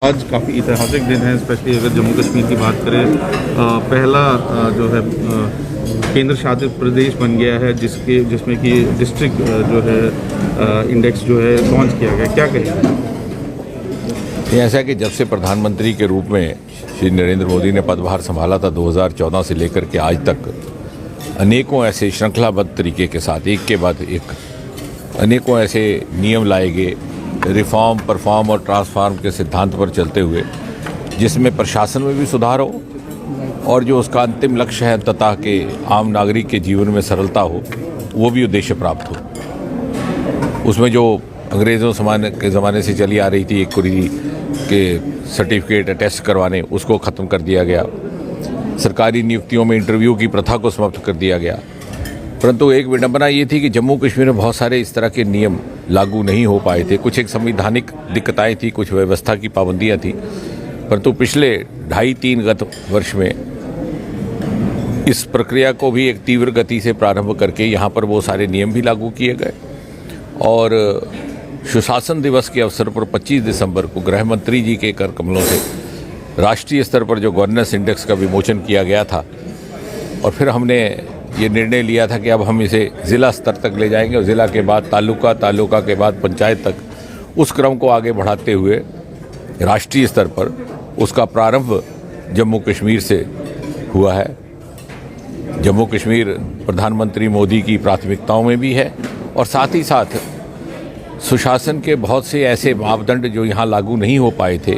आज काफ़ी ऐतिहासिक दिन है, स्पेशली अगर जम्मू कश्मीर की बात करें। पहला जो है केंद्र शासित प्रदेश बन गया है जिसमें कि डिस्ट्रिक्ट जो है इंडेक्स जो है लॉन्च किया गया। क्या कहेंगे? ऐसा कि जब से प्रधानमंत्री के रूप में श्री नरेंद्र मोदी ने पदभार संभाला था 2014 से लेकर के आज तक अनेकों ऐसे श्रृंखलाबद्ध तरीके के साथ एक के बाद एक अनेकों ऐसे नियम लाए गए, रिफॉर्म, परफॉर्म और ट्रांसफॉर्म के सिद्धांत पर चलते हुए, जिसमें प्रशासन में भी सुधार हो और जो उसका अंतिम लक्ष्य है तथा कि आम नागरिक के जीवन में सरलता हो, वो भी उद्देश्य प्राप्त हो। उसमें जो अंग्रेज़ों के ज़माने से चली आ रही थी एक कुरी के सर्टिफिकेट टेस्ट करवाने, उसको ख़त्म कर दिया गया। सरकारी नियुक्तियों में इंटरव्यू की प्रथा को समाप्त कर दिया गया। परंतु एक विडंबना ये थी कि जम्मू कश्मीर में बहुत सारे इस तरह के नियम लागू नहीं हो पाए थे। कुछ एक संवैधानिक दिक्कताएं थी, कुछ व्यवस्था की पाबंदियां थी। परंतु पिछले 2.5-3 गत वर्ष में इस प्रक्रिया को भी एक तीव्र गति से प्रारंभ करके यहाँ पर वो सारे नियम भी लागू किए गए और सुशासन दिवस के अवसर पर 25 दिसंबर को गृह मंत्री जी के कर कमलों से राष्ट्रीय स्तर पर जो गवर्नेंस इंडेक्स का विमोचन किया गया था और फिर हमने ये निर्णय लिया था कि अब हम इसे ज़िला स्तर तक ले जाएंगे और ज़िला के बाद तालुका, तालुका के बाद पंचायत तक, उस क्रम को आगे बढ़ाते हुए राष्ट्रीय स्तर पर उसका प्रारंभ जम्मू कश्मीर से हुआ है। जम्मू कश्मीर प्रधानमंत्री मोदी की प्राथमिकताओं में भी है और साथ ही साथ सुशासन के बहुत से ऐसे मापदंड जो यहाँ लागू नहीं हो पाए थे,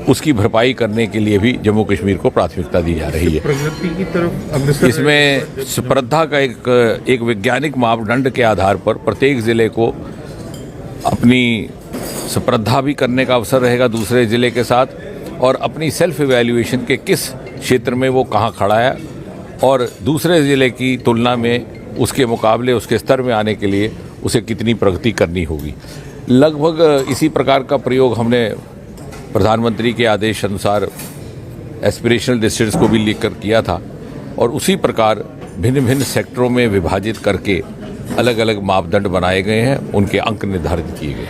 उसकी भरपाई करने के लिए भी जम्मू कश्मीर को प्राथमिकता दी जा रही है। प्रगति की तरफ इसमें स्पर्धा का एक वैज्ञानिक मापदंड के आधार पर प्रत्येक ज़िले को अपनी स्पर्धा भी करने का अवसर रहेगा दूसरे ज़िले के साथ और अपनी सेल्फ इवैल्यूएशन के किस क्षेत्र में वो कहाँ खड़ा है और दूसरे ज़िले की तुलना में उसके मुकाबले उसके स्तर में आने के लिए उसे कितनी प्रगति करनी होगी। लगभग इसी प्रकार का प्रयोग हमने प्रधानमंत्री के आदेश अनुसार एस्पिरेशनल डिस्ट्रिक्ट्स को भी लेकर किया था और उसी प्रकार भिन्न भिन्न सेक्टरों में विभाजित करके अलग अलग मापदंड बनाए गए हैं, उनके अंक निर्धारित किए गए।